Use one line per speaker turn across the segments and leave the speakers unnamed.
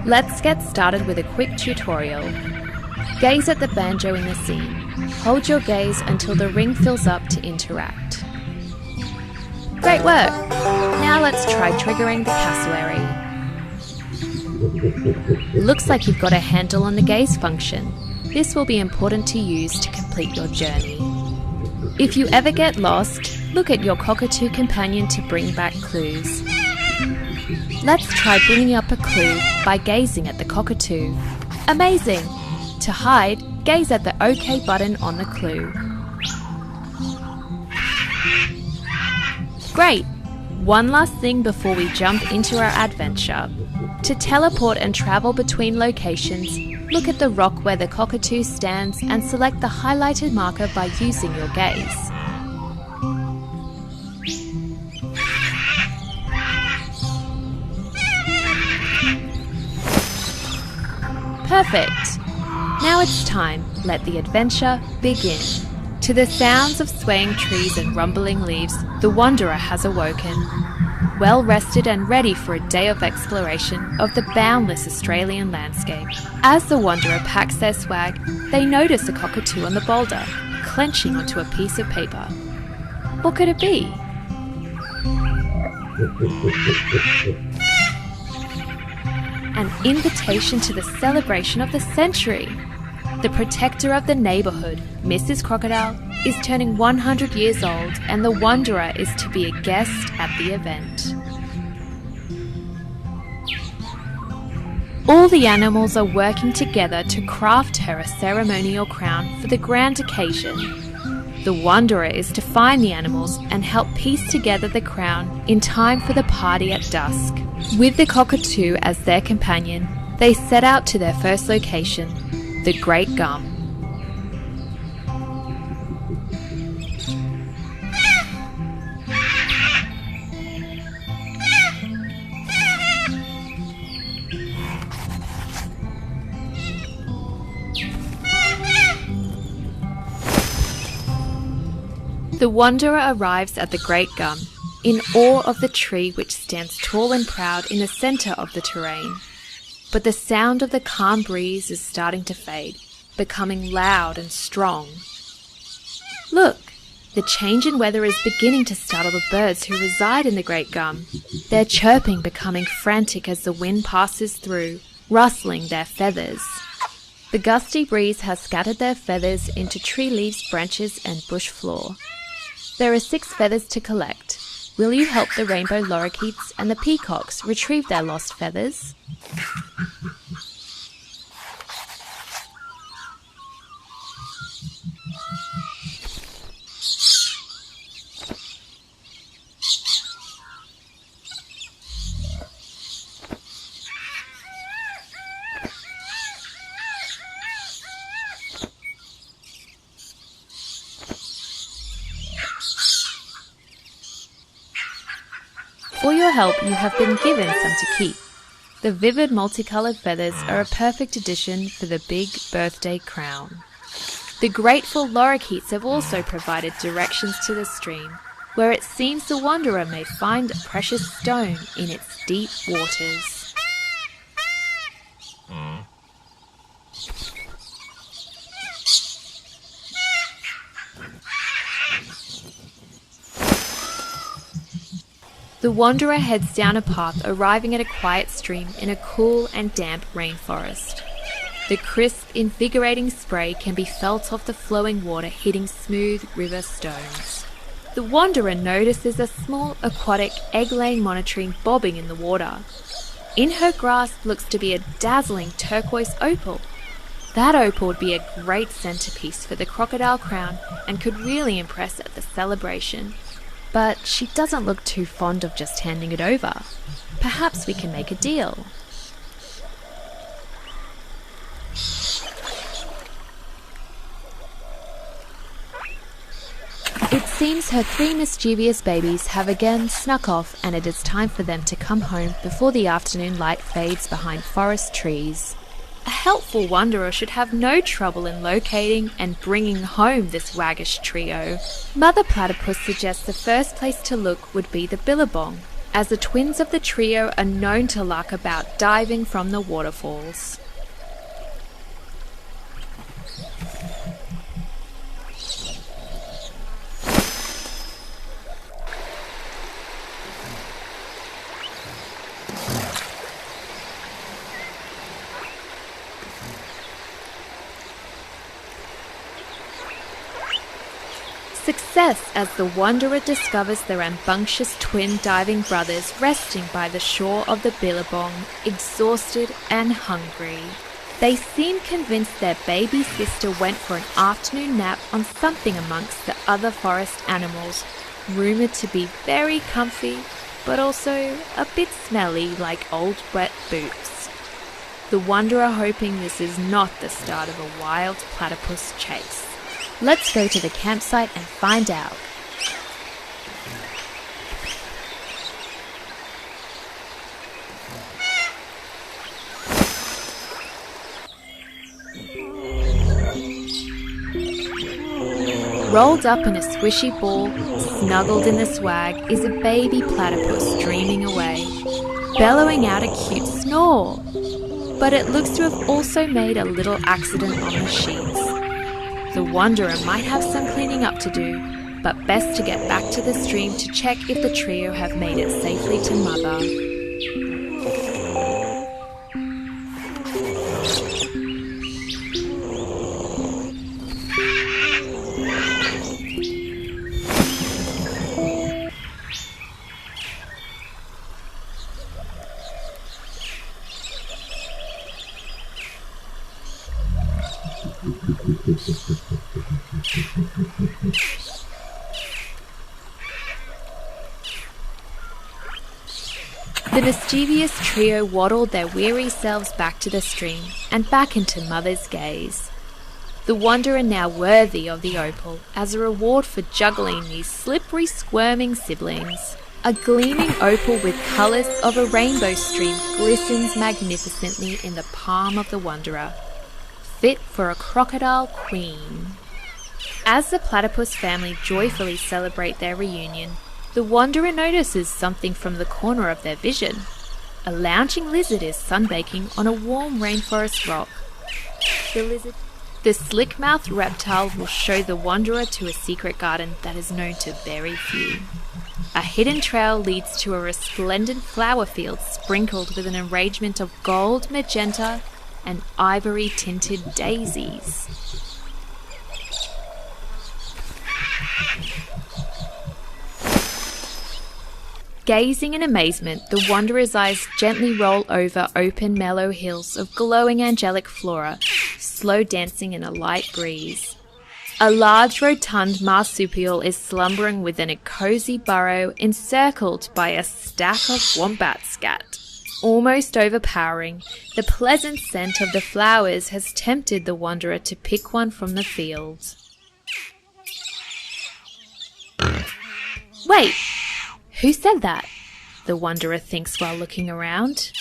Let's get started with a quick tutorial. Gaze at the banjo in the scene. Hold your gaze until the ring fills up to interact. Great work! Now let's try triggering the cassowary. Looks like you've got a handle on the gaze function. This will be important to use to complete your journey. If you ever get lost, look at your cockatoo companion to bring back clues. Let's try bringing up a clue by gazing at the cockatoo. Amazing! To hide, gaze at the OK button on the clue. Great! One last thing before we jump into our adventure. To teleport and travel between locations, look at the rock where the cockatoo stands and select the highlighted marker by using your gaze. Perfect! Now it's time. Let the adventure begin. To the sounds of swaying trees and rumbling leaves, the wanderer has awoken. Well rested and ready for a day of exploration of the boundless Australian landscape. As the wanderer packs their swag, they notice a cockatoo on the boulder, clenching onto a piece of paper. What could it be? An invitation to the celebration of the century. The protector of the neighbourhood, Mrs. Crocodile, is turning 100 years old and the wanderer is to be a guest at the event. All the animals are working together to craft her a ceremonial crown for the grand occasion. The wanderer is to find the animals and help piece together the crown in time for the party at dusk. With the cockatoo as their companion, they set out to their first location, the Great Gum. The wanderer arrives at the Great Gum, in awe of the tree which stands tall and proud in the centre of the terrain. But the sound of the calm breeze is starting to fade, becoming loud and strong. Look! The change in weather is beginning to startle the birds who reside in the Great Gum, their chirping becoming frantic as the wind passes through, rustling their feathers. The gusty breeze has scattered their feathers into tree leaves, branches and bush floor. There are 6 feathers to collect. Will you help the rainbow lorikeets and the peacocks retrieve their lost feathers? For your help, you have been given some to keep. The vivid multicolored feathers are a perfect addition for the big birthday crown. The grateful lorikeets have also provided directions to the stream, where it seems the wanderer may find a precious stone in its deep waters. The wanderer heads down a path, arriving at a quiet stream in a cool and damp rainforest. The crisp, invigorating spray can be felt off the flowing water hitting smooth river stones. The wanderer notices a small aquatic egg-laying monotremes bobbing in the water. In her grasp looks to be a dazzling turquoise opal. That opal would be a great centerpiece for the crocodile crown and could really impress at the celebration. But she doesn't look too fond of just handing it over. Perhaps we can make a deal. It seems her 3 mischievous babies have again snuck off and it is time for them to come home before the afternoon light fades behind forest trees. A helpful wanderer should have no trouble in locating and bringing home this waggish trio. Mother Platypus suggests the first place to look would be the billabong, as the twins of the trio are known to lark about diving from the waterfalls. Success as the wanderer discovers the rambunctious twin diving brothers resting by the shore of the billabong, exhausted and hungry. They seem convinced their baby sister went for an afternoon nap on something amongst the other forest animals, rumoured to be very comfy, but also a bit smelly like old wet boots. The wanderer hoping this is not the start of a wild platypus chase. Let's go to the campsite and find out. Rolled up in a squishy ball, snuggled in the swag, is a baby platypus dreaming away, bellowing out a cute snore. But it looks to have also made a little accident on the sheets. The wanderer might have some cleaning up to do, but best to get back to the stream to check if the trio have made it safely to mother. The mischievous trio waddled their weary selves back to the stream and back into Mother's gaze. The wanderer now worthy of the opal as a reward for juggling these slippery, squirming siblings. A gleaming opal with colours of a rainbow stream glistens magnificently in the palm of the wanderer, fit for a crocodile queen. As the platypus family joyfully celebrate their reunion, the wanderer notices something from the corner of their vision. A lounging lizard is sunbaking on a warm rainforest rock. The slick-mouthed reptile will show the wanderer to a secret garden that is known to very few. A hidden trail leads to a resplendent flower field sprinkled with an arrangement of gold, magenta, and ivory-tinted daisies. Gazing in amazement, the wanderer's eyes gently roll over open, mellow hills of glowing angelic flora, slow dancing in a light breeze. A large, rotund marsupial is slumbering within a cozy burrow encircled by a stack of wombat scat. Almost overpowering, the pleasant scent of the flowers has tempted the wanderer to pick one from the field. Wait! Who said that? The wanderer thinks while looking around.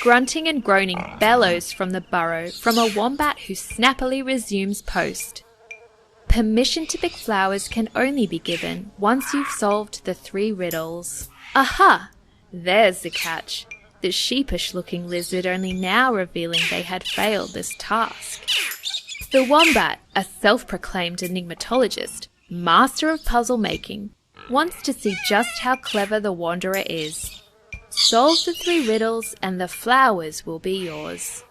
Grunting and groaning bellows from the burrow from a wombat who snappily resumes post. Permission to pick flowers can only be given once you've solved the 3 riddles. Aha! There's the catch. The sheepish-looking lizard only now revealing they had failed this task. The wombat, a self-proclaimed enigmatologist, master of puzzle-making, wants to see just how clever the wanderer is. Solve the 3 riddles and the flowers will be yours.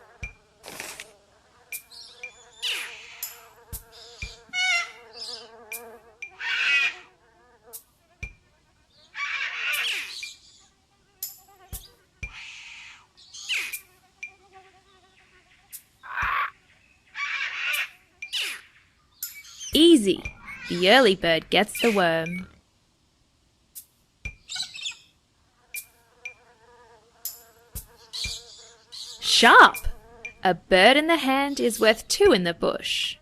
Easy. The early bird gets the worm. Sharp. A bird in the hand is worth 2 in the bush.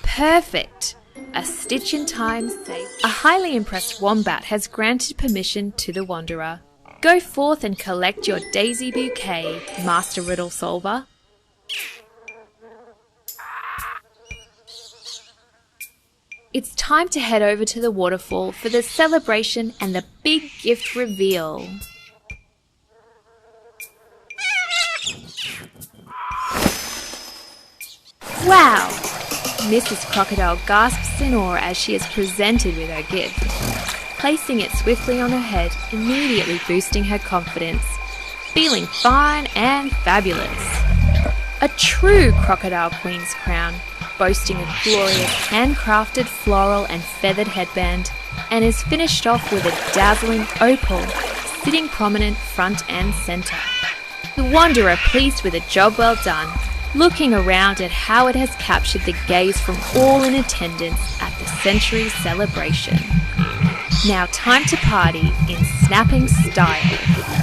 Perfect. A stitch in time saves. A highly impressed wombat has granted permission to the wanderer. Go forth and collect your daisy bouquet, Master Riddle Solver. It's time to head over to the waterfall for the celebration and the big gift reveal. Wow! Mrs. Crocodile gasps in awe as she is presented with her gift, placing it swiftly on her head, immediately boosting her confidence, feeling fine and fabulous. A true Crocodile Queen's crown, boasting a glorious handcrafted floral and feathered headband, and is finished off with a dazzling opal, sitting prominent front and centre. The Wanderer, pleased with a job well done, looking around at how it has captured the gaze from all in attendance at the century celebration. Now time to party in snapping style.